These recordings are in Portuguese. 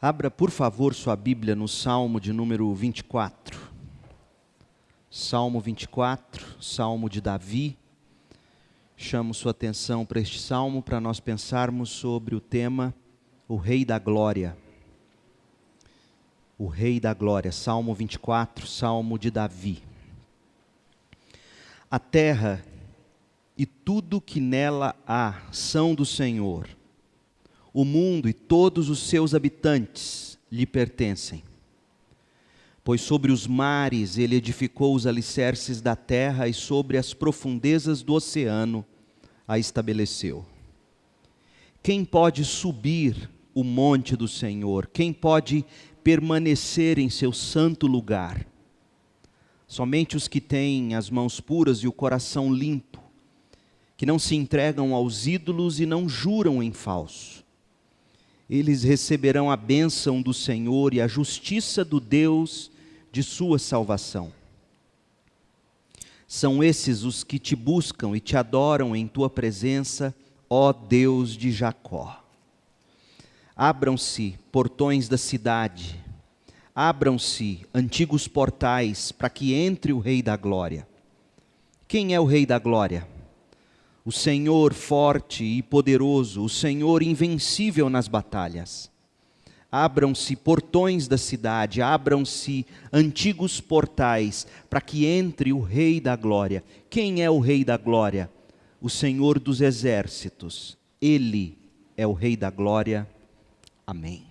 Abra, por favor, sua Bíblia no Salmo de número 24. Salmo 24, Salmo de Davi. Chamo sua atenção para este salmo para nós pensarmos sobre o tema o Rei da Glória. O Rei da Glória, Salmo 24, Salmo de Davi. A terra e tudo que nela há são do Senhor. O mundo e todos os seus habitantes lhe pertencem. Pois sobre os mares ele edificou os alicerces da terra e sobre as profundezas do oceano a estabeleceu. Quem pode subir o monte do Senhor? Quem pode permanecer em seu santo lugar? Somente os que têm as mãos puras e o coração limpo, que não se entregam aos ídolos e não juram em falso. Eles receberão a bênção do Senhor e a justiça do Deus de sua salvação. São esses os que te buscam e te adoram em tua presença, ó Deus de Jacó. Abram-se portões da cidade, abram-se antigos portais para que entre o Rei da Glória. Quem é o Rei da Glória? O Senhor forte e poderoso, o Senhor invencível nas batalhas. Abram-se portões da cidade, abram-se antigos portais, para que entre o Rei da Glória. Quem é o Rei da Glória? O Senhor dos exércitos. Ele é o Rei da Glória. Amém.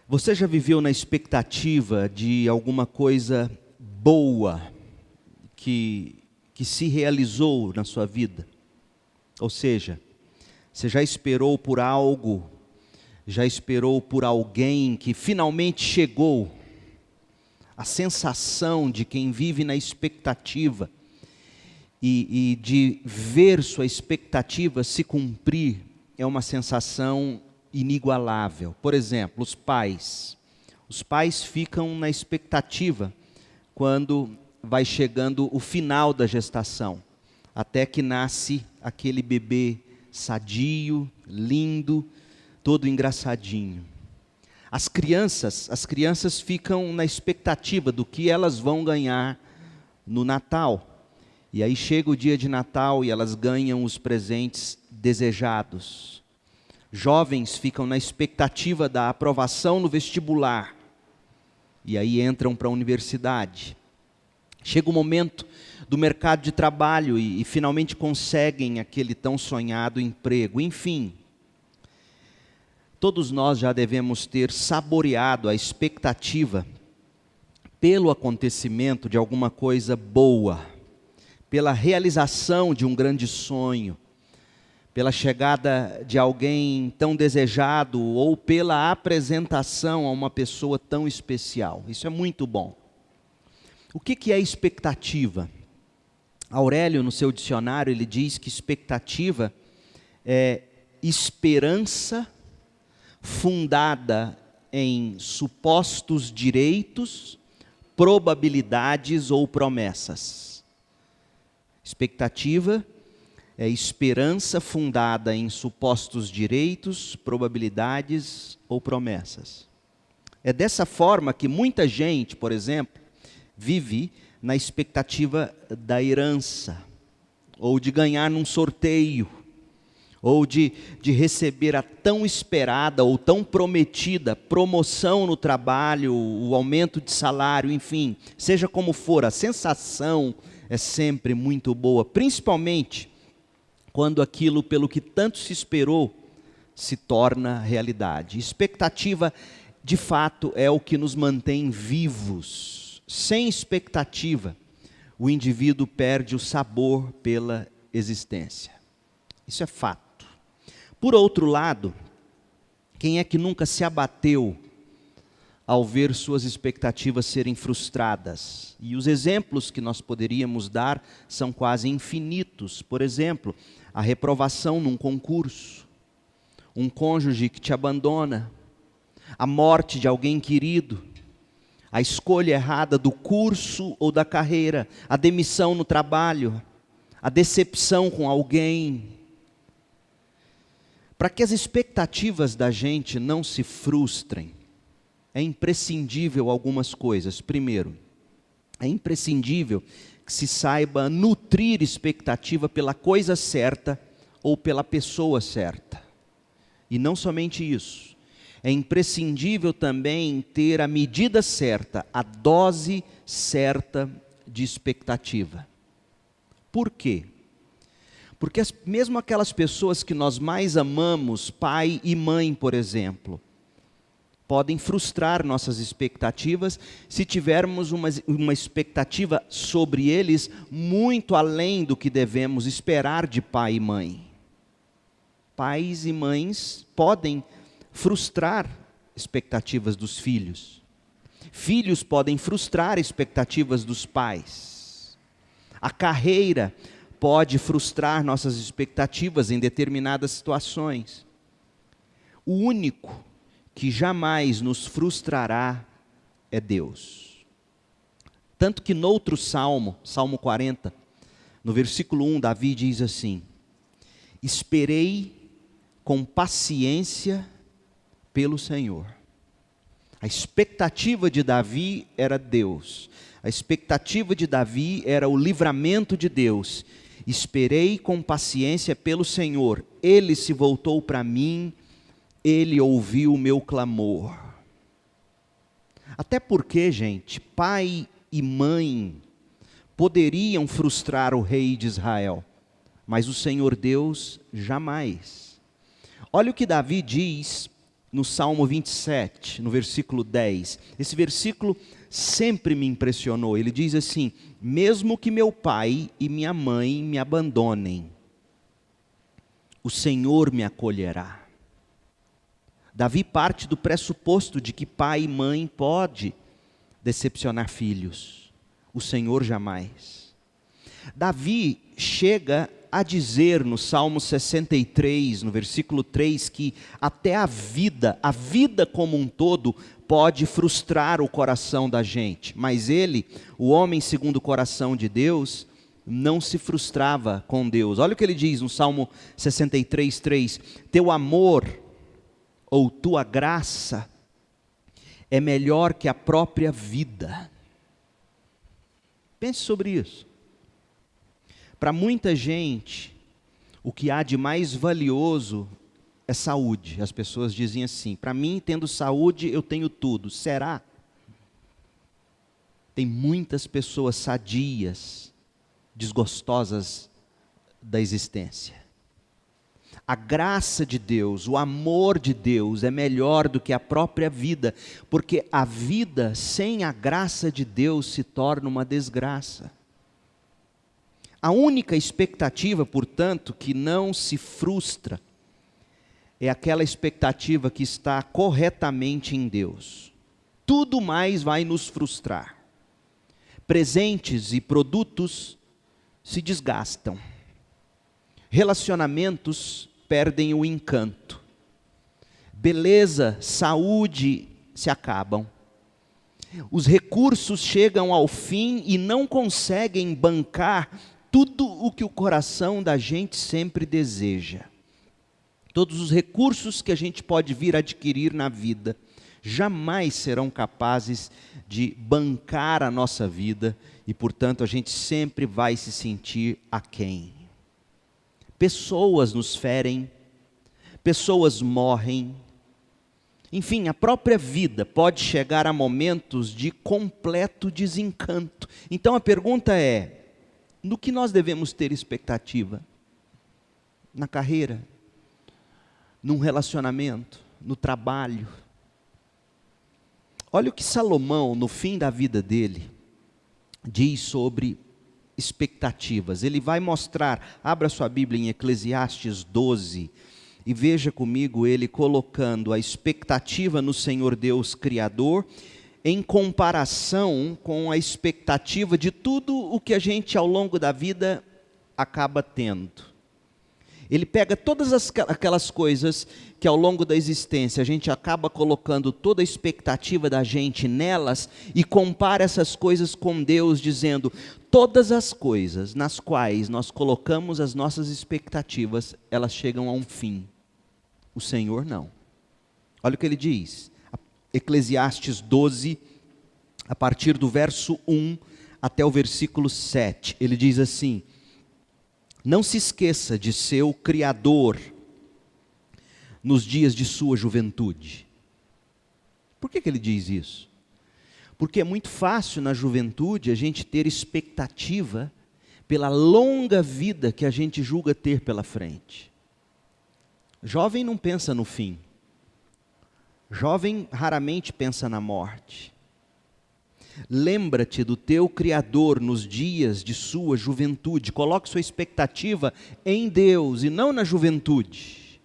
Você já viveu na expectativa de alguma coisa boa que se realizou na sua vida? Ou seja, você já esperou por algo, já esperou por alguém que finalmente chegou. A sensação de quem vive na expectativa e de ver sua expectativa se cumprir é uma sensação inigualável. Por exemplo, os pais ficam na expectativa quando vai chegando o final da gestação, até que nasce aquele bebê sadio, lindo, todo engraçadinho. As crianças ficam na expectativa do que elas vão ganhar no Natal. E aí chega o dia de Natal e elas ganham os presentes desejados. Jovens ficam na expectativa da aprovação no vestibular. E aí entram para a universidade. Chega o momento do mercado de trabalho e finalmente conseguem aquele tão sonhado emprego. Enfim, todos nós já devemos ter saboreado a expectativa pelo acontecimento de alguma coisa boa, pela realização de um grande sonho, pela chegada de alguém tão desejado ou pela apresentação a uma pessoa tão especial. Isso é muito bom. O que é expectativa? Aurélio, no seu dicionário, ele diz que expectativa é esperança fundada em supostos direitos, probabilidades ou promessas. Expectativa é esperança fundada em supostos direitos, probabilidades ou promessas. É dessa forma que muita gente, por exemplo, vive na expectativa da herança, ou de ganhar num sorteio, ou de receber a tão esperada ou tão prometida promoção no trabalho, o aumento de salário, enfim, seja como for, a sensação é sempre muito boa, principalmente quando aquilo pelo que tanto se esperou se torna realidade. Expectativa, de fato, é o que nos mantém vivos. Sem expectativa, o indivíduo perde o sabor pela existência. Isso é fato. Por outro lado, quem é que nunca se abateu ao ver suas expectativas serem frustradas? E os exemplos que nós poderíamos dar são quase infinitos. Por exemplo, a reprovação num concurso, um cônjuge que te abandona, a morte de alguém querido, a escolha errada do curso ou da carreira, a demissão no trabalho, a decepção com alguém. Para que as expectativas da gente não se frustrem, é imprescindível algumas coisas. Primeiro, é imprescindível que se saiba nutrir expectativa pela coisa certa ou pela pessoa certa. E não somente isso, é imprescindível também ter a medida certa, a dose certa de expectativa. Por quê? Porque mesmo aquelas pessoas que nós mais amamos, pai e mãe, por exemplo, podem frustrar nossas expectativas se tivermos uma expectativa sobre eles muito além do que devemos esperar de pai e mãe. Pais e mães podem frustrar expectativas dos filhos. Filhos podem frustrar expectativas dos pais. A carreira pode frustrar nossas expectativas em determinadas situações. O único que jamais nos frustrará é Deus. Tanto que no outro salmo, Salmo 40, no versículo 1, Davi diz assim: esperei com paciência pelo Senhor. A expectativa de Davi era Deus. A expectativa de Davi era o livramento de Deus. Esperei com paciência pelo Senhor. Ele se voltou para mim, Ele ouviu o meu clamor. Até porque, gente, pai e mãe poderiam frustrar o rei de Israel, mas o Senhor Deus jamais. Olha o que Davi diz no Salmo 27, no versículo 10. Esse versículo sempre me impressionou. Ele diz assim: mesmo que meu pai e minha mãe me abandonem, o Senhor me acolherá. Davi parte do pressuposto de que pai e mãe pode decepcionar filhos, o Senhor jamais. Davi chega a dizer no Salmo 63, no versículo 3, que até a vida como um todo, pode frustrar o coração da gente. Mas ele, o homem segundo o coração de Deus, não se frustrava com Deus. Olha o que ele diz no Salmo 63, 3. Teu amor, ou tua graça, é melhor que a própria vida. Pense sobre isso. Para muita gente, o que há de mais valioso é saúde. As pessoas dizem assim: para mim, tendo saúde, eu tenho tudo. Será? Tem muitas pessoas sadias, desgostosas da existência. A graça de Deus, o amor de Deus é melhor do que a própria vida, porque a vida sem a graça de Deus se torna uma desgraça. A única expectativa, portanto, que não se frustra, é aquela expectativa que está corretamente em Deus. Tudo mais vai nos frustrar. Presentes e produtos se desgastam. Relacionamentos perdem o encanto. Beleza, saúde se acabam. Os recursos chegam ao fim e não conseguem bancar tudo o que o coração da gente sempre deseja. Todos os recursos que a gente pode vir a adquirir na vida jamais serão capazes de bancar a nossa vida e, portanto, a gente sempre vai se sentir aquém. Pessoas nos ferem, pessoas morrem. Enfim, a própria vida pode chegar a momentos de completo desencanto. Então a pergunta é: no que nós devemos ter expectativa? Na carreira? Num relacionamento? No trabalho? Olha o que Salomão, no fim da vida dele, diz sobre expectativas. Ele vai mostrar, abra sua Bíblia em Eclesiastes 12, e veja comigo ele colocando a expectativa no Senhor Deus Criador, em comparação com a expectativa de tudo o que a gente ao longo da vida acaba tendo. Ele pega todas aquelas coisas que ao longo da existência a gente acaba colocando toda a expectativa da gente nelas e compara essas coisas com Deus, dizendo: todas as coisas nas quais nós colocamos as nossas expectativas, elas chegam a um fim. o Senhor não. Olha o que ele diz, Eclesiastes 12, a partir do verso 1 até o versículo 7. Ele diz assim: não se esqueça de seu Criador nos dias de sua juventude. Por que ele diz isso? Porque é muito fácil na juventude a gente ter expectativa pela longa vida que a gente julga ter pela frente. Jovem não pensa no fim. Jovem raramente pensa na morte. Lembra-te do teu Criador nos dias de sua juventude. Coloque sua expectativa em Deus e não na juventude.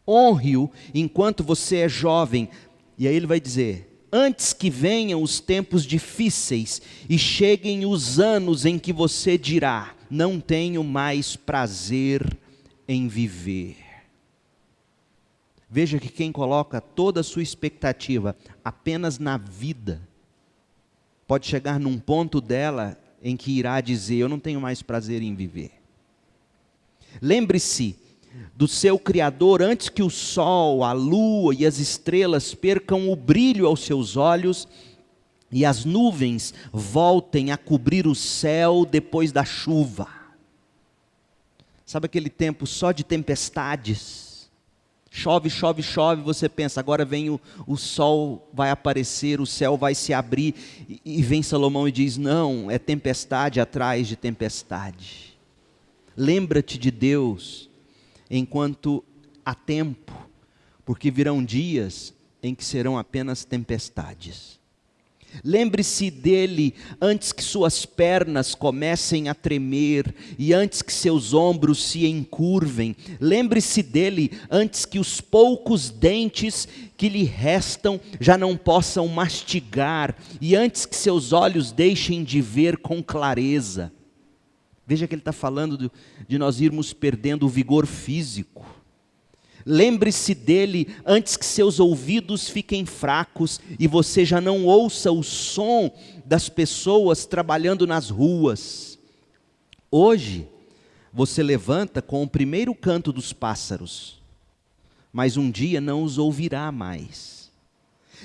Honre-o enquanto você é jovem. E aí ele vai dizer: antes que venham os tempos difíceis e cheguem os anos em que você dirá: não tenho mais prazer em viver. Veja que quem coloca toda a sua expectativa apenas na vida, pode chegar num ponto dela em que irá dizer: eu não tenho mais prazer em viver. Lembre-se do seu Criador antes que o sol, a lua e as estrelas percam o brilho aos seus olhos e as nuvens voltem a cobrir o céu depois da chuva. Sabe aquele tempo só de tempestades? Chove, chove, chove, você pensa, agora vem o sol vai aparecer, o céu vai se abrir, e vem Salomão e diz: não, é tempestade atrás de tempestade. Lembra-te de Deus enquanto há tempo, porque virão dias em que serão apenas tempestades. Lembre-se dele antes que suas pernas comecem a tremer e antes que seus ombros se encurvem. Lembre-se dele antes que os poucos dentes que lhe restam já não possam mastigar e antes que seus olhos deixem de ver com clareza. Veja que ele está falando de nós irmos perdendo o vigor físico. Lembre-se dele antes que seus ouvidos fiquem fracos e você já não ouça o som das pessoas trabalhando nas ruas. Hoje, você levanta com o primeiro canto dos pássaros, mas um dia não os ouvirá mais.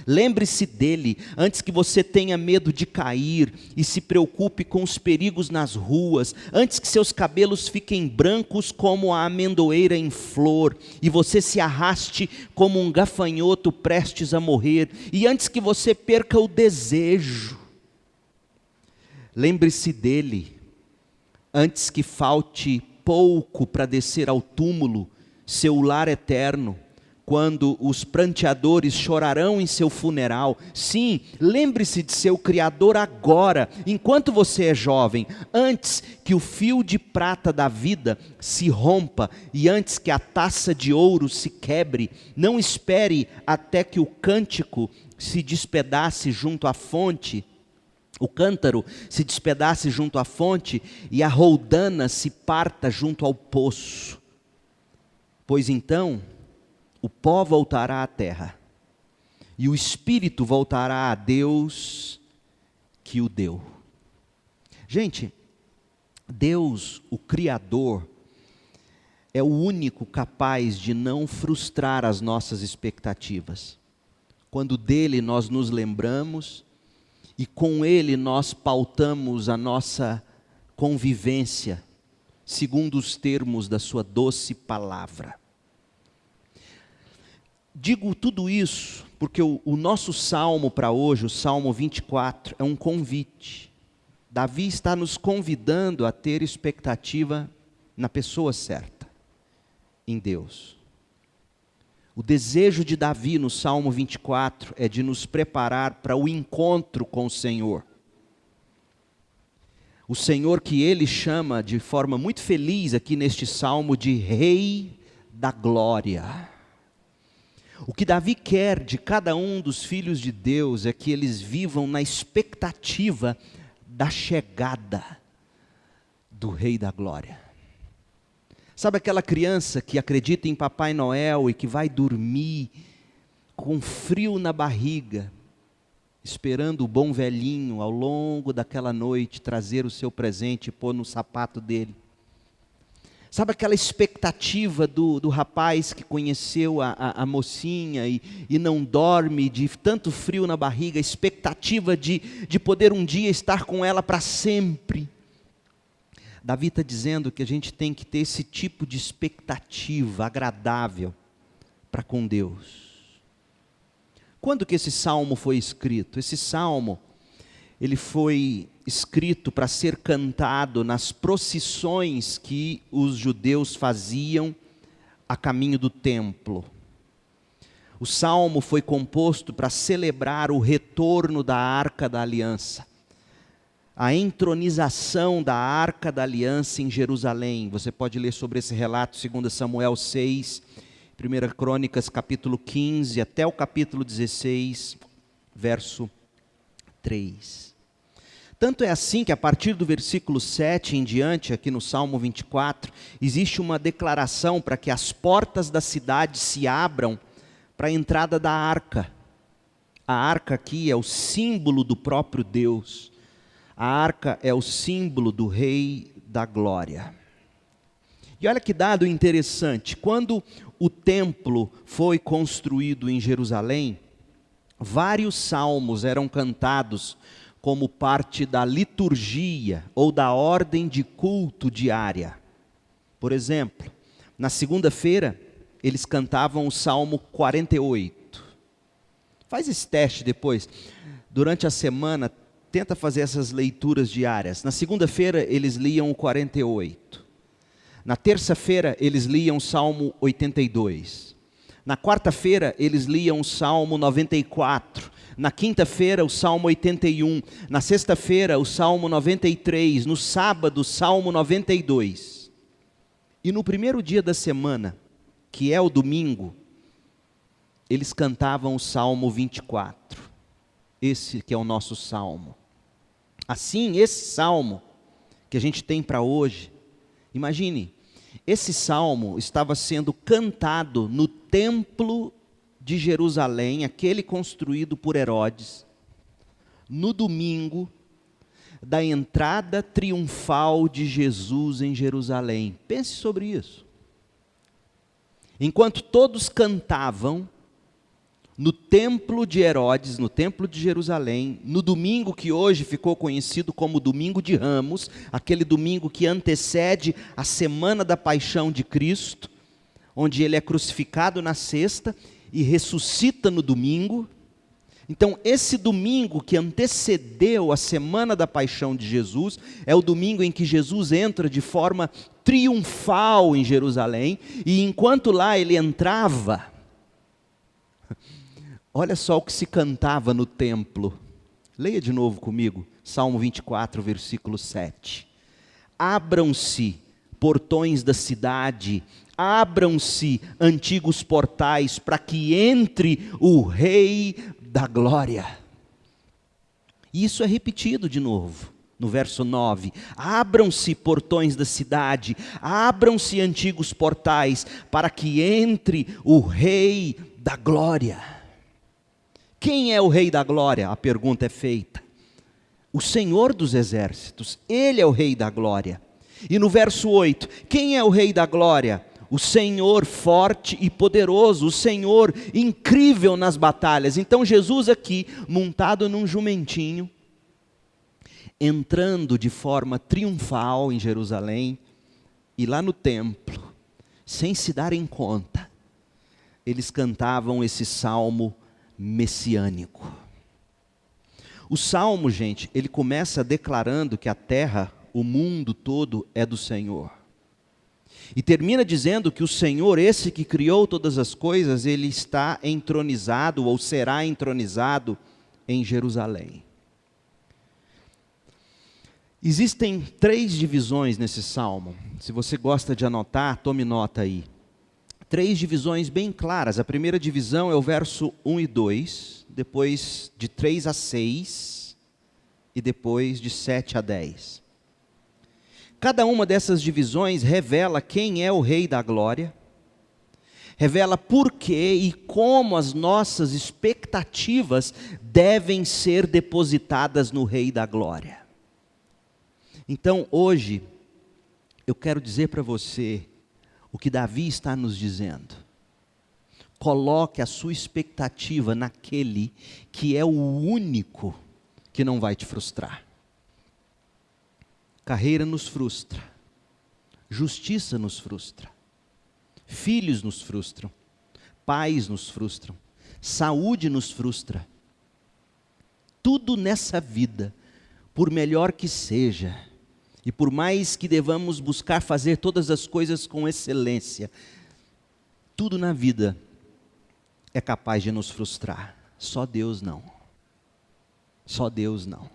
Lembre-se dele antes que você tenha medo de cair e se preocupe com os perigos nas ruas, antes que seus cabelos fiquem brancos como a amendoeira em flor e você se arraste como um gafanhoto prestes a morrer, e antes que você perca o desejo. Lembre-se dele antes que falte pouco para descer ao túmulo, seu lar eterno, quando os pranteadores chorarão em seu funeral. Sim, lembre-se de seu Criador agora, enquanto você é jovem, antes que o fio de prata da vida se rompa e antes que a taça de ouro se quebre. Não espere até que o cântico se despedace junto à fonte, o cântaro se despedace junto à fonte e a roldana se parta junto ao poço, pois então o pó voltará à terra, e o espírito voltará a Deus que o deu. Gente, Deus, o Criador, é o único capaz de não frustrar as nossas expectativas. Quando dele nós nos lembramos, e com ele nós pautamos a nossa convivência, segundo os termos da sua doce palavra. Digo tudo isso porque o nosso salmo para hoje, o Salmo 24, é um convite. Davi está nos convidando a ter expectativa na pessoa certa, em Deus. O desejo de Davi no Salmo 24 é de nos preparar para o encontro com o Senhor. O Senhor que ele chama de forma muito feliz aqui neste salmo de Rei da Glória. O que Davi quer de cada um dos filhos de Deus é que eles vivam na expectativa da chegada do Rei da Glória. Sabe aquela criança que acredita em Papai Noel e que vai dormir com frio na barriga, esperando o bom velhinho ao longo daquela noite trazer o seu presente e pôr no sapato dele? Sabe aquela expectativa do rapaz que conheceu a mocinha e não dorme, de tanto frio na barriga, a expectativa de poder um dia estar com ela para sempre. Davi está dizendo que a gente tem que ter esse tipo de expectativa agradável para com Deus. Quando que esse salmo foi escrito? Esse salmo, ele foi escrito para ser cantado nas procissões que os judeus faziam a caminho do templo. O salmo foi composto para celebrar o retorno da Arca da Aliança, a entronização da Arca da Aliança em Jerusalém. Você pode ler sobre esse relato, 2 Samuel 6, 1 Crônicas capítulo 15, até o capítulo 16, verso 3. Tanto é assim que a partir do versículo 7 em diante, aqui no Salmo 24, existe uma declaração para que as portas da cidade se abram para a entrada da arca. A arca aqui é o símbolo do próprio Deus. A arca é o símbolo do Rei da Glória. E olha que dado interessante, quando o templo foi construído em Jerusalém, vários salmos eram cantados como parte da liturgia ou da ordem de culto diária. Por exemplo, na segunda-feira, eles cantavam o Salmo 48. Faz esse teste depois. Durante a semana, tenta fazer essas leituras diárias. Na segunda-feira, eles liam o 48. Na terça-feira, eles liam o Salmo 82. Na quarta-feira, eles liam o Salmo 94. Na quinta-feira, o Salmo 81. Na sexta-feira, o Salmo 93. No sábado, o Salmo 92. E no primeiro dia da semana, que é o domingo, eles cantavam o Salmo 24. Esse que é o nosso salmo. Assim, esse salmo que a gente tem para hoje, imagine, esse salmo estava sendo cantado no templo de Jerusalém, aquele construído por Herodes, no domingo da entrada triunfal de Jesus em Jerusalém. Pense sobre isso. Enquanto todos cantavam no templo de Herodes, no templo de Jerusalém, no domingo que hoje ficou conhecido como Domingo de Ramos, aquele domingo que antecede a semana da paixão de Cristo, onde ele é crucificado na sexta e ressuscita no domingo. Então, esse domingo que antecedeu a semana da paixão de Jesus, é o domingo em que Jesus entra de forma triunfal em Jerusalém, e enquanto lá ele entrava, olha só o que se cantava no templo. Leia de novo comigo, Salmo 24, versículo 7. Abram-se portões da cidade, abram-se antigos portais, para que entre o Rei da Glória. E isso é repetido de novo, no verso 9. Abram-se portões da cidade, abram-se antigos portais, para que entre o Rei da Glória. Quem é o Rei da Glória? A pergunta é feita. O Senhor dos Exércitos, Ele é o Rei da Glória. E no verso 8, quem é o Rei da Glória? O Senhor forte e poderoso, o Senhor incrível nas batalhas. Então Jesus aqui, montado num jumentinho, entrando de forma triunfal em Jerusalém, e lá no templo, sem se darem conta, eles cantavam esse salmo messiânico. O salmo, gente, ele começa declarando que a terra, o mundo todo é do Senhor. E termina dizendo que o Senhor, esse que criou todas as coisas, ele está entronizado ou será entronizado em Jerusalém. Existem 3 divisões nesse salmo. Se você gosta de anotar, tome nota aí. 3 divisões bem claras. A primeira divisão é o verso 1 e 2, depois de 3 a 6 e depois de 7 a 10. Cada uma dessas divisões revela quem é o Rei da Glória, revela por que e como as nossas expectativas devem ser depositadas no Rei da Glória. Então, hoje, eu quero dizer para você o que Davi está nos dizendo. Coloque a sua expectativa naquele que é o único que não vai te frustrar. Carreira nos frustra, justiça nos frustra, filhos nos frustram, pais nos frustram, saúde nos frustra. Tudo nessa vida, por melhor que seja, e por mais que devamos buscar fazer todas as coisas com excelência, tudo na vida é capaz de nos frustrar. Só Deus não. Só Deus não.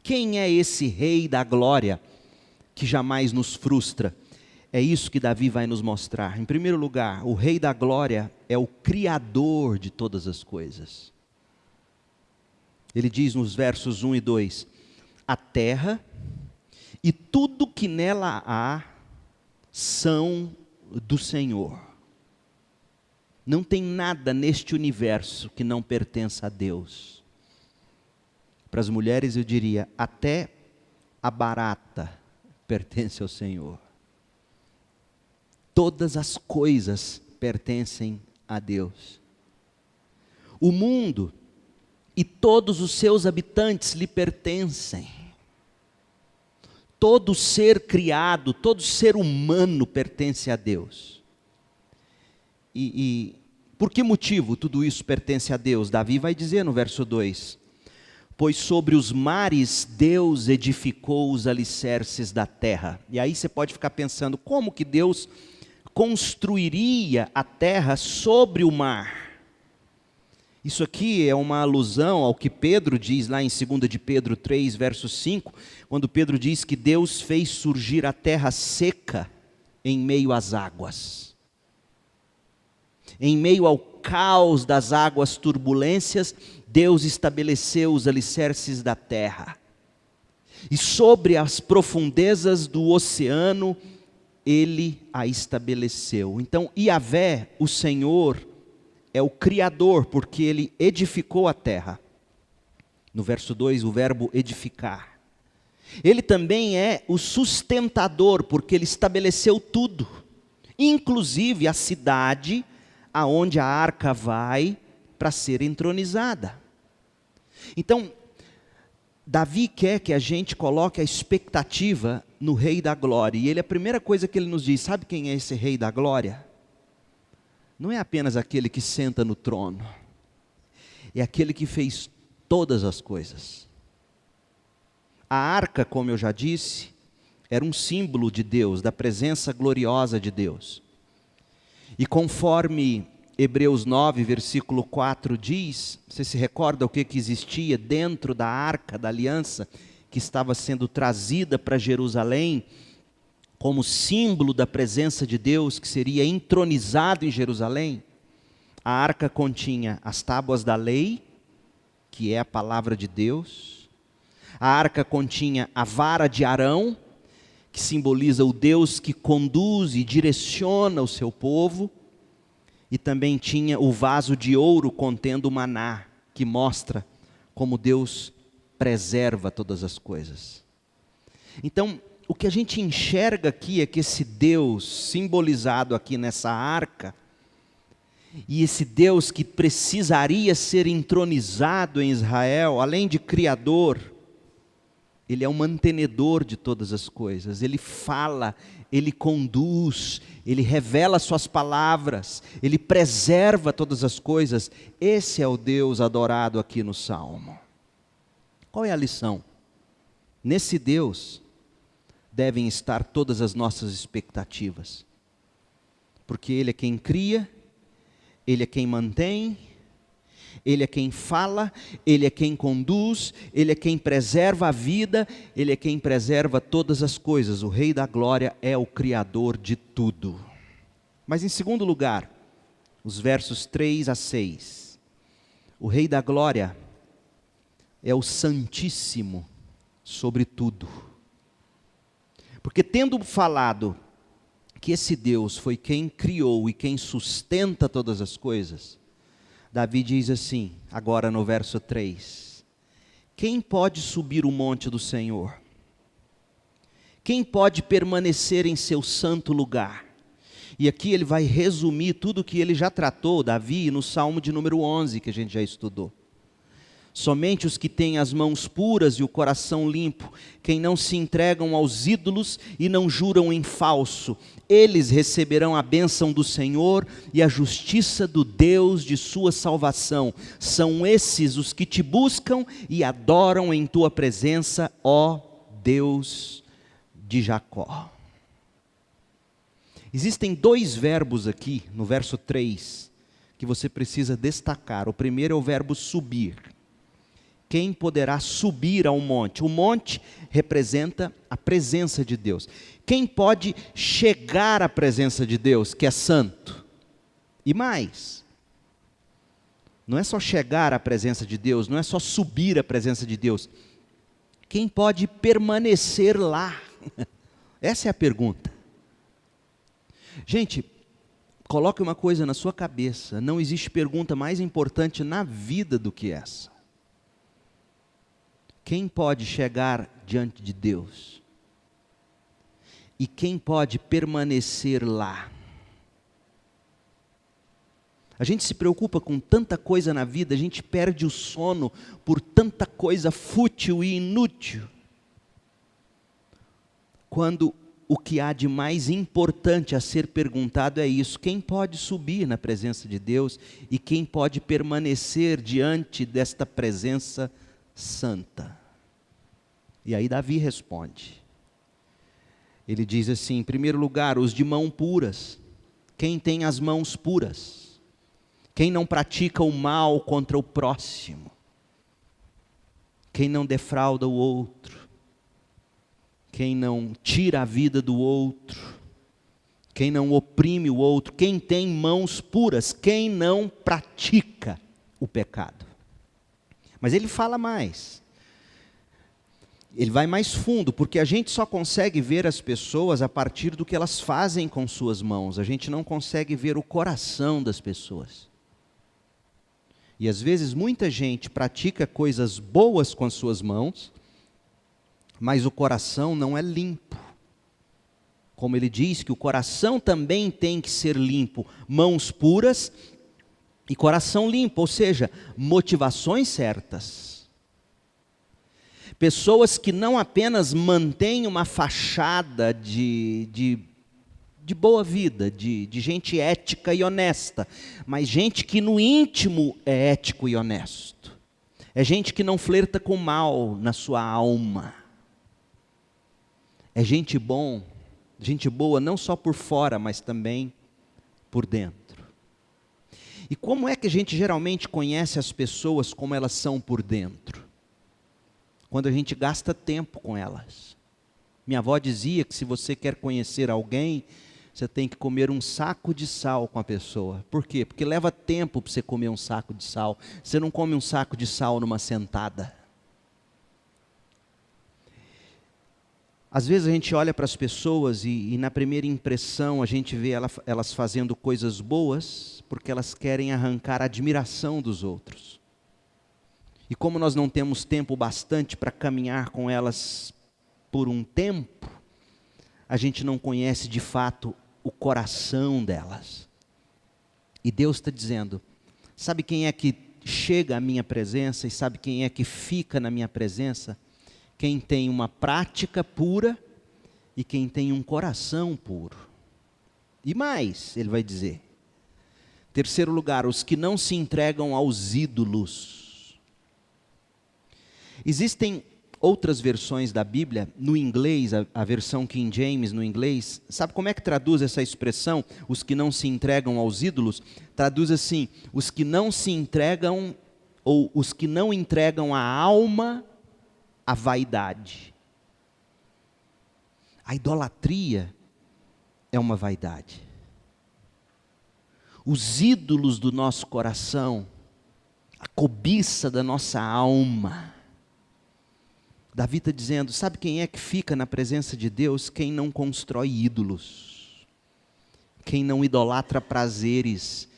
Quem é esse Rei da Glória que jamais nos frustra? É isso que Davi vai nos mostrar. Em primeiro lugar, o Rei da Glória é o Criador de todas as coisas. Ele diz nos versos 1 e 2, a terra e tudo que nela há são do Senhor. Não tem nada neste universo que não pertença a Deus. Para as mulheres eu diria, até a barata pertence ao Senhor. Todas as coisas pertencem a Deus. O mundo e todos os seus habitantes lhe pertencem. Todo ser criado, todo ser humano pertence a Deus. E por que motivo tudo isso pertence a Deus? Davi vai dizer no verso 2, pois sobre os mares Deus edificou os alicerces da terra. E aí você pode ficar pensando, como que Deus construiria a terra sobre o mar? Isso aqui é uma alusão ao que Pedro diz lá em 2 de Pedro 3, verso 5, quando Pedro diz que Deus fez surgir a terra seca em meio às águas. Em meio ao caos das águas turbulências, Deus estabeleceu os alicerces da terra. E sobre as profundezas do oceano, Ele a estabeleceu. Então, Yahvé, o Senhor, é o Criador, porque Ele edificou a terra. No verso 2, o verbo edificar. Ele também é o sustentador, porque Ele estabeleceu tudo, inclusive a cidade aonde a arca vai para ser entronizada. Então, Davi quer que a gente coloque a expectativa no Rei da Glória. E a primeira coisa que ele nos diz, sabe quem é esse Rei da Glória? Não é apenas aquele que senta no trono, é aquele que fez todas as coisas. A arca, como eu já disse, era um símbolo de Deus, da presença gloriosa de Deus. E conforme Hebreus 9, versículo 4 diz, você se recorda o que existia dentro da arca da aliança, que estava sendo trazida para Jerusalém, como símbolo da presença de Deus, que seria entronizado em Jerusalém? A arca continha as tábuas da lei, que é a palavra de Deus. A arca continha a vara de Arão, que simboliza o Deus que conduz e direciona o seu povo. E também tinha o vaso de ouro contendo o maná, que mostra como Deus preserva todas as coisas. Então, o que a gente enxerga aqui é que esse Deus simbolizado aqui nessa arca, e esse Deus que precisaria ser entronizado em Israel, além de Criador, Ele é o mantenedor de todas as coisas. Ele fala, Ele conduz, Ele revela suas palavras, Ele preserva todas as coisas. Esse é o Deus adorado aqui no Salmo. Qual é a lição? Nesse Deus devem estar todas as nossas expectativas, porque Ele é quem cria, Ele é quem mantém, Ele é quem fala, Ele é quem conduz, Ele é quem preserva a vida, Ele é quem preserva todas as coisas. O Rei da Glória é o Criador de tudo. Mas em segundo lugar, os versos 3 a 6, o Rei da Glória é o Santíssimo sobre tudo. Porque tendo falado que esse Deus foi quem criou e quem sustenta todas as coisas, Davi diz assim, agora no verso 3, quem pode subir o monte do Senhor? Quem pode permanecer em seu santo lugar? E aqui ele vai resumir tudo o que ele já tratou, Davi, no Salmo de número 11, que a gente já estudou. Somente os que têm as mãos puras e o coração limpo, quem não se entregam aos ídolos e não juram em falso, eles receberão a bênção do Senhor e a justiça do Deus de sua salvação. São esses os que te buscam e adoram em tua presença, ó Deus de Jacó. Existem dois verbos aqui, no verso 3, que você precisa destacar. O primeiro é o verbo subir. Quem poderá subir ao monte? O monte representa a presença de Deus. Quem pode chegar à presença de Deus, que é santo? E mais, não é só chegar à presença de Deus, não é só subir à presença de Deus. Quem pode permanecer lá? Essa é a pergunta. Gente, coloque uma coisa na sua cabeça, não existe pergunta mais importante na vida do que essa. Quem pode chegar diante de Deus? E quem pode permanecer lá? A gente se preocupa com tanta coisa na vida, a gente perde o sono por tanta coisa fútil e inútil. Quando o que há de mais importante a ser perguntado é isso: quem pode subir na presença de Deus e quem pode permanecer diante desta presença santa? E aí Davi responde. Ele diz assim, em primeiro lugar, os de mãos puras. Quem tem as mãos puras? Quem não pratica o mal contra o próximo? Quem não defrauda o outro? Quem não tira a vida do outro? Quem não oprime o outro? Quem tem mãos puras? Quem não pratica o pecado? Mas ele fala mais. Ele vai mais fundo, porque a gente só consegue ver as pessoas a partir do que elas fazem com suas mãos. A gente não consegue ver o coração das pessoas. E às vezes muita gente pratica coisas boas com as suas mãos, mas o coração não é limpo. Como ele diz que o coração também tem que ser limpo, mãos puras e coração limpo, ou seja, motivações certas. Pessoas que não apenas mantêm uma fachada de boa vida, de gente ética e honesta, mas gente que no íntimo é ético e honesto. É gente que não flerta com o mal na sua alma. É gente boa não só por fora, mas também por dentro. E como é que a gente geralmente conhece as pessoas como elas são por dentro? Quando a gente gasta tempo com elas. Minha avó dizia que se você quer conhecer alguém, você tem que comer um saco de sal com a pessoa. Por quê? Porque leva tempo para você comer um saco de sal. Você não come um saco de sal numa sentada. Às vezes a gente olha para as pessoas e na primeira impressão a gente vê elas fazendo coisas boas porque elas querem arrancar a admiração dos outros. E como nós não temos tempo bastante para caminhar com elas por um tempo, a gente não conhece de fato o coração delas. E Deus está dizendo, sabe quem é que chega à minha presença e sabe quem é que fica na minha presença? Quem tem uma prática pura e quem tem um coração puro. E mais, ele vai dizer, terceiro lugar, os que não se entregam aos ídolos. Existem outras versões da Bíblia, no inglês, a versão King James no inglês, sabe como é que traduz essa expressão, os que não se entregam aos ídolos? Traduz assim, os que não se entregam, ou os que não entregam a alma à vaidade. A idolatria é uma vaidade. Os ídolos do nosso coração, a cobiça da nossa alma. Davi está dizendo, sabe quem é que fica na presença de Deus? Quem não constrói ídolos. Quem não idolatra prazeres.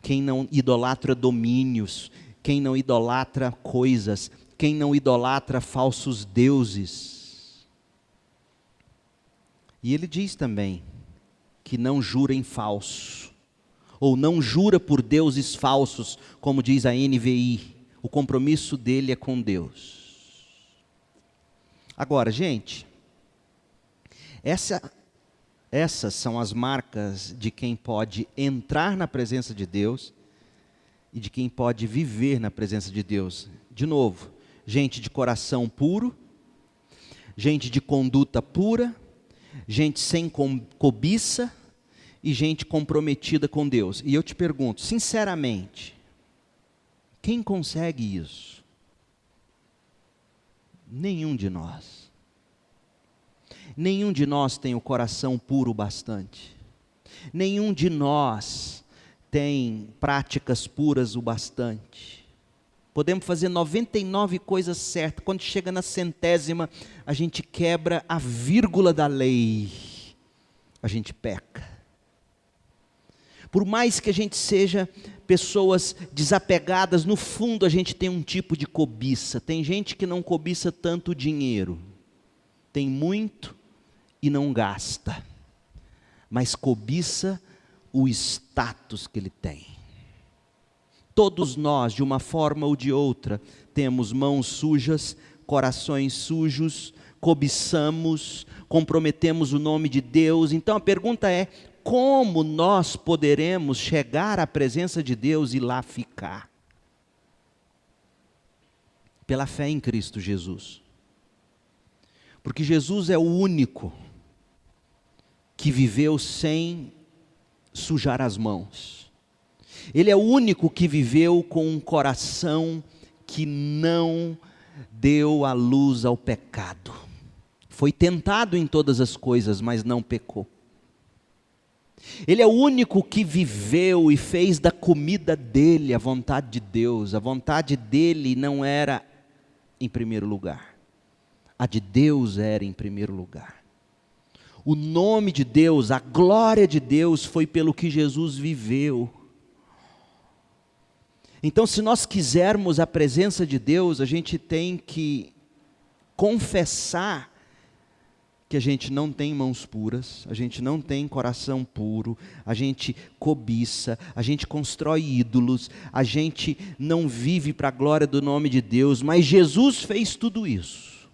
Quem não idolatra domínios. Quem não idolatra coisas. Quem não idolatra falsos deuses. E ele diz também que não jura em falso, ou não jura por deuses falsos, como diz a NVI. O compromisso dele é com Deus. Agora, gente, essas são as marcas de quem pode entrar na presença de Deus e de quem pode viver na presença de Deus. De novo, gente de coração puro, gente de conduta pura, gente sem cobiça e gente comprometida com Deus. E eu te pergunto, sinceramente, quem consegue isso? Nenhum de nós. Nenhum de nós tem o coração puro bastante. Nenhum de nós tem práticas puras o bastante. Podemos fazer 99 coisas certas. Quando chega na 100ª, a gente quebra a vírgula da lei. A gente peca. Por mais que a gente seja pessoas desapegadas, no fundo a gente tem um tipo de cobiça. Tem gente que não cobiça tanto dinheiro. Tem muito e não gasta. Mas cobiça o status que ele tem. Todos nós, de uma forma ou de outra, temos mãos sujas, corações sujos, cobiçamos, comprometemos o nome de Deus. Então a pergunta é, como nós poderemos chegar à presença de Deus e lá ficar? Pela fé em Cristo Jesus. Porque Jesus é o único que viveu sem sujar as mãos. Ele é o único que viveu com um coração que não deu a luz ao pecado. Foi tentado em todas as coisas, mas não pecou. Ele é o único que viveu e fez da comida dele a vontade de Deus. A vontade dele não era em primeiro lugar. A de Deus era em primeiro lugar. O nome de Deus, a glória de Deus foi pelo que Jesus viveu. Então, se nós quisermos a presença de Deus, a gente tem que confessar que a gente não tem mãos puras, a gente não tem coração puro, a gente cobiça, a gente constrói ídolos, a gente não vive para a glória do nome de Deus, mas Jesus fez tudo isso.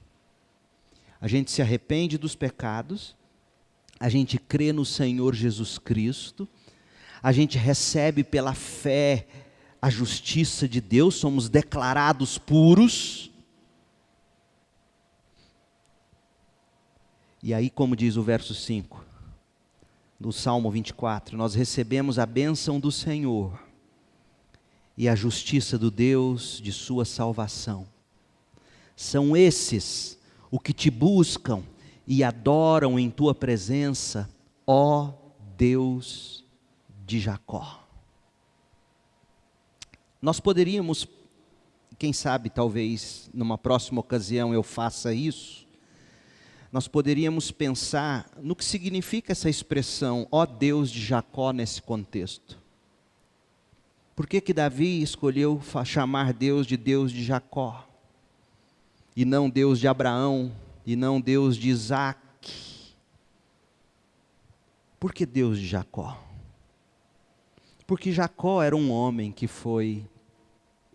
A gente se arrepende dos pecados, a gente crê no Senhor Jesus Cristo, a gente recebe pela fé a justiça de Deus, somos declarados puros. E aí, como diz o verso 5, do Salmo 24, nós recebemos a bênção do Senhor e a justiça do Deus de sua salvação. São esses o que te buscam e adoram em tua presença, ó Deus de Jacó. Nós poderíamos, quem sabe, talvez, numa próxima ocasião eu faça isso, nós poderíamos pensar no que significa essa expressão, ó Deus de Jacó, nesse contexto. Por que que Davi escolheu chamar Deus de Jacó? E não Deus de Abraão, e não Deus de Isaac? Por que Deus de Jacó? Porque Jacó era um homem que foi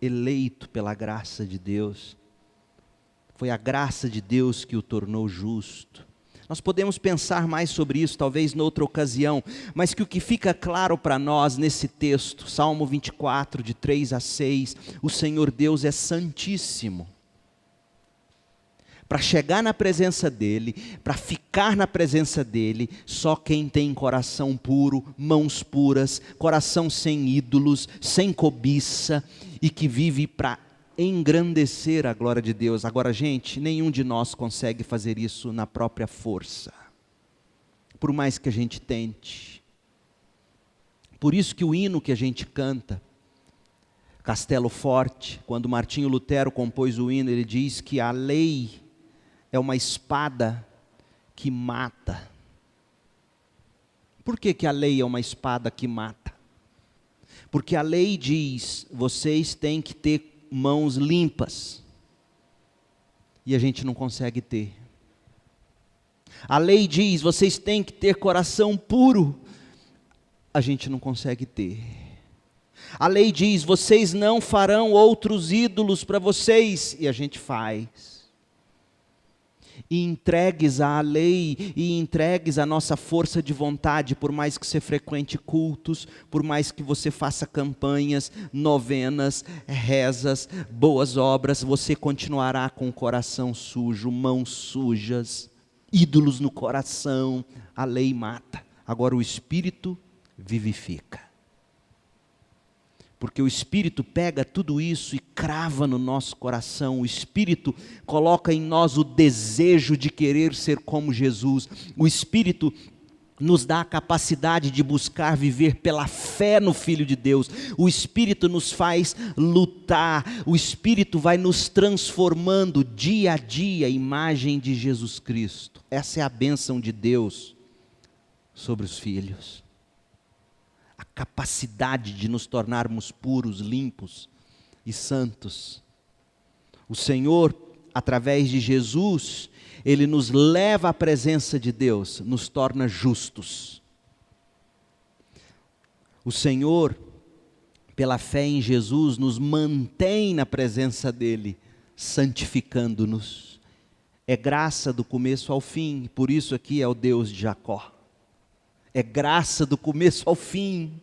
eleito pela graça de Deus. Foi a graça de Deus que o tornou justo. Nós podemos pensar mais sobre isso, talvez noutra ocasião, mas que o que fica claro para nós nesse texto, Salmo 24, de 3 a 6, o Senhor Deus é santíssimo. Para chegar na presença dEle, para ficar na presença dEle, só quem tem coração puro, mãos puras, coração sem ídolos, sem cobiça, e que vive para engrandecer a glória de Deus. Agora, gente, nenhum de nós consegue fazer isso na própria força, por mais que a gente tente. Por isso que o hino que a gente canta, Castelo Forte, quando Martinho Lutero compôs o hino, ele diz que a lei é uma espada que mata. Por que que a lei é uma espada que mata? Porque a lei diz, vocês têm que ter mãos limpas. E a gente não consegue ter. A lei diz, vocês têm que ter coração puro. A gente não consegue ter. A lei diz, vocês não farão outros ídolos para vocês. E a gente faz. E entregues à lei, e entregues à nossa força de vontade, por mais que você frequente cultos, por mais que você faça campanhas, novenas, rezas, boas obras, você continuará com o coração sujo, mãos sujas, ídolos no coração. A lei mata, agora o Espírito vivifica. Porque o Espírito pega tudo isso e crava no nosso coração. O Espírito coloca em nós o desejo de querer ser como Jesus. O Espírito nos dá a capacidade de buscar viver pela fé no Filho de Deus. O Espírito nos faz lutar. O Espírito vai nos transformando dia a dia, imagem de Jesus Cristo. Essa é a bênção de Deus sobre os filhos. A capacidade de nos tornarmos puros, limpos e santos. O Senhor, através de Jesus, Ele nos leva à presença de Deus, nos torna justos. O Senhor, pela fé em Jesus, nos mantém na presença dEle, santificando-nos. É graça do começo ao fim, por isso aqui é o Deus de Jacó. É graça do começo ao fim,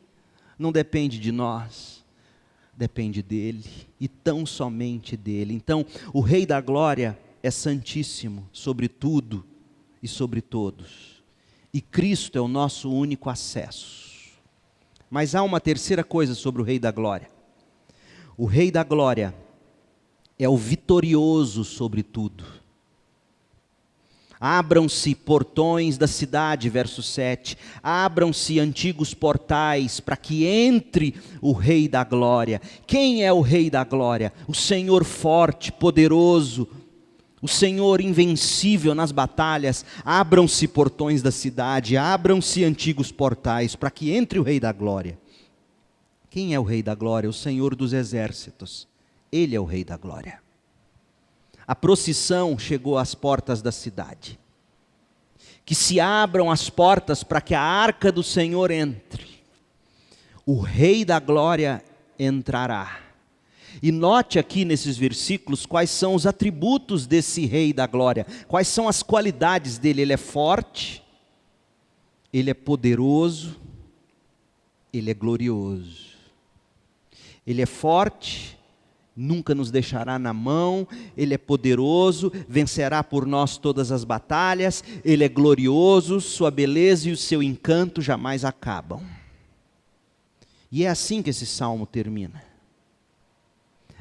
não depende de nós, depende dEle, e tão somente dEle. Então, o Rei da Glória é santíssimo sobre tudo e sobre todos, e Cristo é o nosso único acesso. Mas há uma terceira coisa sobre o Rei da Glória. O Rei da Glória é o vitorioso sobre tudo. Abram-se portões da cidade, verso 7. Abram-se antigos portais para que entre o Rei da Glória. Quem é o Rei da Glória? O Senhor forte, poderoso, o Senhor invencível nas batalhas. Abram-se portões da cidade, abram-se antigos portais para que entre o Rei da Glória. Quem é o Rei da Glória? O Senhor dos exércitos. Ele é o Rei da Glória. A procissão chegou às portas da cidade. Que se abram as portas para que a arca do Senhor entre. O Rei da Glória entrará. E note aqui nesses versículos quais são os atributos desse Rei da Glória. Quais são as qualidades dele. Ele é forte, ele é poderoso, ele é glorioso. Ele é forte, nunca nos deixará na mão, Ele é poderoso, vencerá por nós todas as batalhas, Ele é glorioso, sua beleza e o seu encanto jamais acabam. E é assim que esse salmo termina.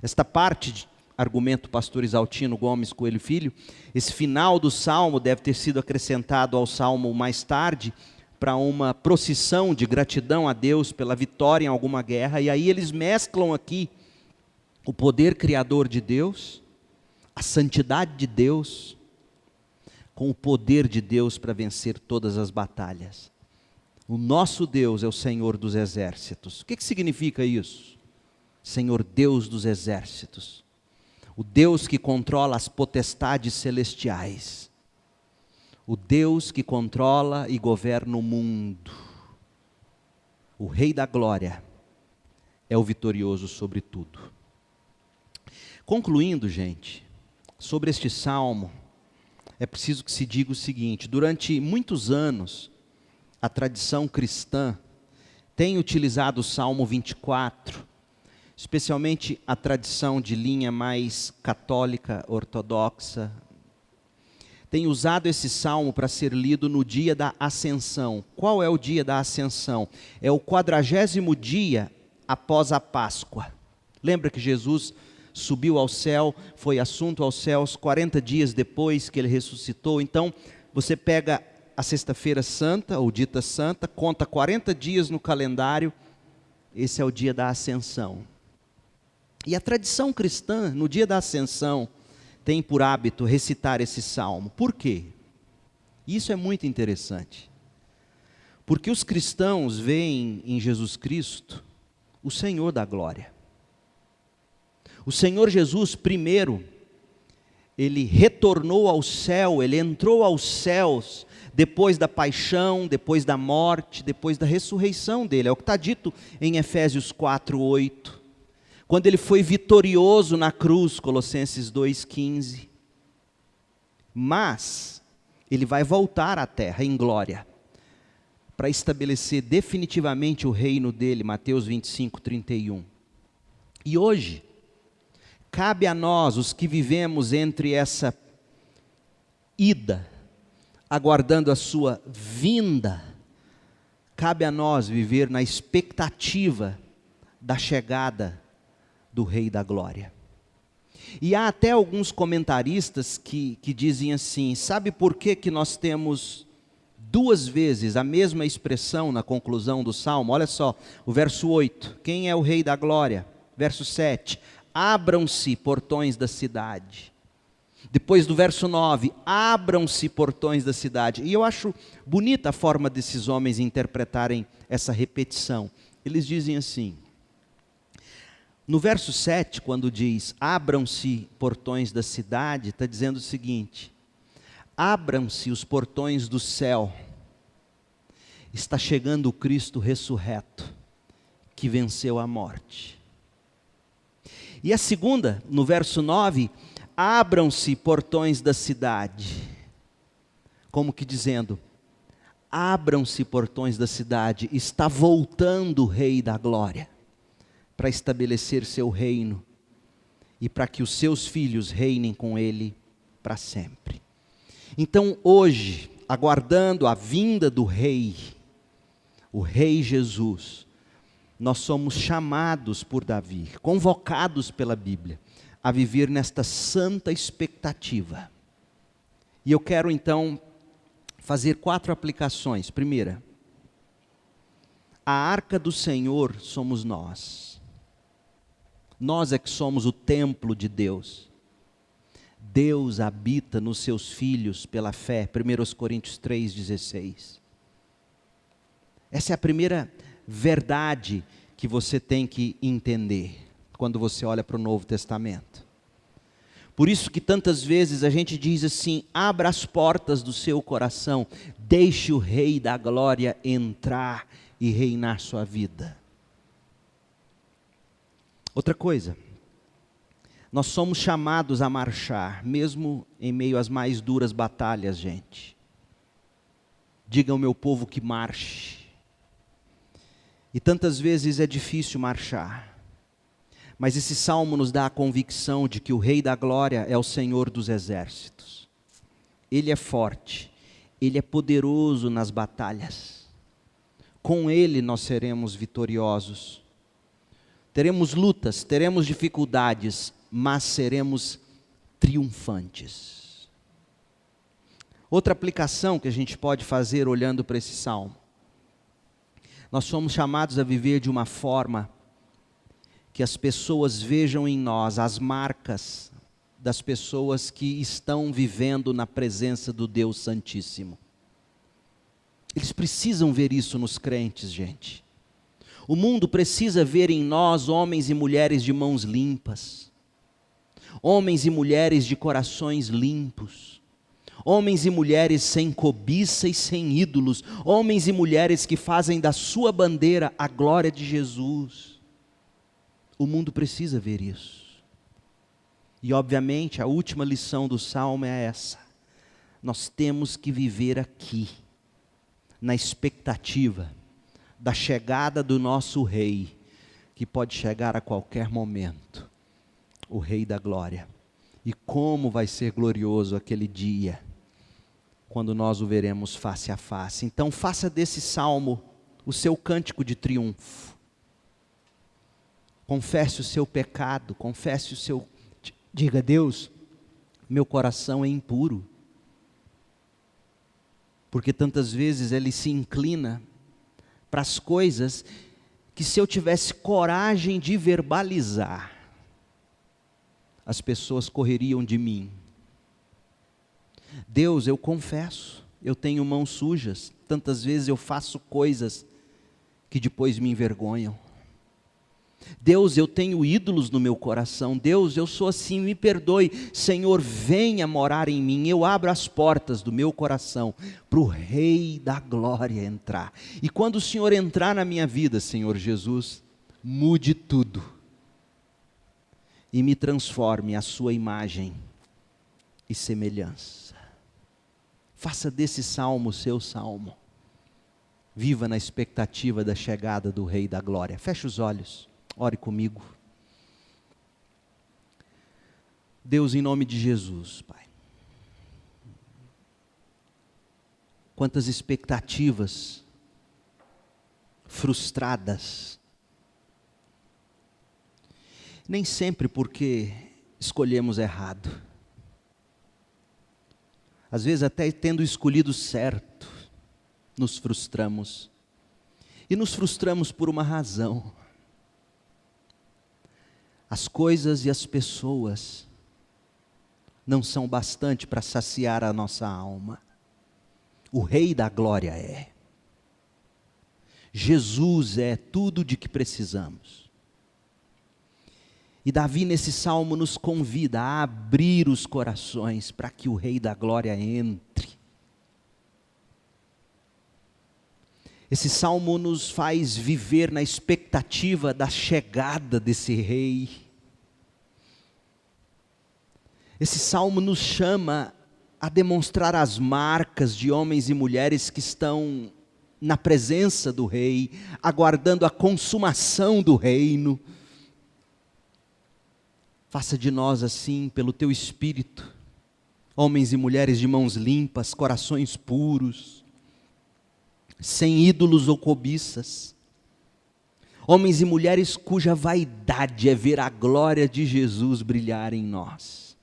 Esta parte de argumento pastor Isaltino Gomes Coelho Filho, esse final do salmo deve ter sido acrescentado ao salmo mais tarde, para uma procissão de gratidão a Deus pela vitória em alguma guerra, e aí eles mesclam aqui o poder criador de Deus, a santidade de Deus, com o poder de Deus para vencer todas as batalhas. O nosso Deus é o Senhor dos exércitos. O que significa isso? Senhor Deus dos exércitos. O Deus que controla as potestades celestiais. O Deus que controla e governa o mundo. O Rei da Glória é o vitorioso sobre tudo. Concluindo, gente, sobre este salmo, é preciso que se diga o seguinte: durante muitos anos, a tradição cristã tem utilizado o Salmo 24, especialmente a tradição de linha mais católica, ortodoxa, tem usado esse salmo para ser lido no dia da Ascensão. Qual é o dia da Ascensão? É o 40º dia após a Páscoa. Lembra que Jesus subiu ao céu, foi assunto aos céus 40 dias depois que ele ressuscitou? Então, você pega a sexta-feira santa, ou dita santa, conta 40 dias no calendário, esse é o dia da Ascensão. E a tradição cristã, no dia da Ascensão, tem por hábito recitar esse salmo. Por quê? Isso é muito interessante. Porque os cristãos veem em Jesus Cristo o Senhor da glória. O Senhor Jesus, primeiro, Ele retornou ao céu, Ele entrou aos céus depois da paixão, depois da morte, depois da ressurreição dele. É o que está dito em Efésios 4:8. Quando ele foi vitorioso na cruz, Colossenses 2:15. Mas ele vai voltar à terra em glória, para estabelecer definitivamente o reino dele, Mateus 25:31. E hoje, cabe a nós, os que vivemos entre essa ida, aguardando a sua vinda, cabe a nós viver na expectativa da chegada do Rei da Glória. E há até alguns comentaristas que dizem assim: sabe por que nós temos duas vezes a mesma expressão na conclusão do Salmo? Olha só, o verso 8, quem é o Rei da Glória? Verso 7, abram-se portões da cidade. Depois do verso 9, abram-se portões da cidade. E eu acho bonita a forma desses homens interpretarem essa repetição. Eles dizem assim, no verso 7, quando diz, abram-se portões da cidade, está dizendo o seguinte, abram-se os portões do céu, está chegando o Cristo ressurreto, que venceu a morte. E a segunda, no verso 9, abram-se portões da cidade, como que dizendo, abram-se portões da cidade, está voltando o Rei da Glória, para estabelecer seu reino, e para que os seus filhos reinem com ele para sempre. Então hoje, aguardando a vinda do Rei, o Rei Jesus, nós somos chamados por Davi, convocados pela Bíblia, a viver nesta santa expectativa. E eu quero então fazer 4 aplicações. Primeira, a arca do Senhor somos nós. Nós é que somos o templo de Deus. Deus habita nos seus filhos pela fé. 1 Coríntios 3,16. Essa é a primeira verdade que você tem que entender quando você olha para o Novo Testamento. Por isso que tantas vezes a gente diz assim, abra as portas do seu coração, deixe o Rei da Glória entrar e reinar sua vida. Outra coisa, nós somos chamados a marchar, mesmo em meio às mais duras batalhas, gente. Diga ao meu povo que marche. E tantas vezes é difícil marchar. Mas esse salmo nos dá a convicção de que o Rei da Glória é o Senhor dos exércitos. Ele é forte, Ele é poderoso nas batalhas. Com Ele nós seremos vitoriosos. Teremos lutas, teremos dificuldades, mas seremos triunfantes. Outra aplicação que a gente pode fazer olhando para esse salmo. Nós somos chamados a viver de uma forma que as pessoas vejam em nós as marcas das pessoas que estão vivendo na presença do Deus Santíssimo. Eles precisam ver isso nos crentes, gente. O mundo precisa ver em nós homens e mulheres de mãos limpas, homens e mulheres de corações limpos, homens e mulheres sem cobiça e sem ídolos, homens e mulheres que fazem da sua bandeira a glória de Jesus. O mundo precisa ver isso. E obviamente a última lição do Salmo é essa. Nós temos que viver aqui, na expectativa da chegada do nosso Rei, que pode chegar a qualquer momento, o Rei da Glória. E como vai ser glorioso aquele dia, quando nós o veremos face a face. Então faça desse salmo o seu cântico de triunfo. Confesse o seu pecado, confesse o seu... Diga, Deus, meu coração é impuro. Porque tantas vezes ele se inclina para as coisas que, se eu tivesse coragem de verbalizar, as pessoas correriam de mim. Deus, eu confesso, eu tenho mãos sujas, tantas vezes eu faço coisas que depois me envergonham. Deus, eu tenho ídolos no meu coração. Deus, eu sou assim, me perdoe. Senhor, venha morar em mim. Eu abro as portas do meu coração para o Rei da Glória entrar. E quando o Senhor entrar na minha vida, Senhor Jesus, mude tudo e me transforme à sua imagem e semelhança. Faça desse salmo o seu salmo. Viva na expectativa da chegada do Rei da Glória. Feche os olhos, ore comigo. Deus, em nome de Jesus, Pai. Quantas expectativas frustradas. Nem sempre porque escolhemos errado. Às vezes até tendo escolhido certo, nos frustramos. E nos frustramos por uma razão. As coisas e as pessoas não são bastante para saciar a nossa alma. O Rei da Glória é. Jesus é tudo de que precisamos. E Davi nesse salmo nos convida a abrir os corações para que o Rei da Glória entre. Esse salmo nos faz viver na expectativa da chegada desse Rei. Esse salmo nos chama a demonstrar as marcas de homens e mulheres que estão na presença do Rei, aguardando a consumação do reino. Faça de nós assim, pelo Teu Espírito, homens e mulheres de mãos limpas, corações puros, sem ídolos ou cobiças. Homens e mulheres cuja vaidade é ver a glória de Jesus brilhar em nós.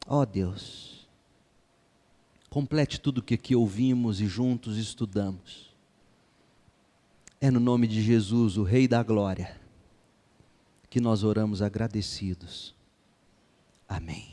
Ó Deus, complete tudo o que aqui ouvimos e juntos estudamos. É no nome de Jesus, o Rei da Glória, que nós oramos agradecidos. Amém.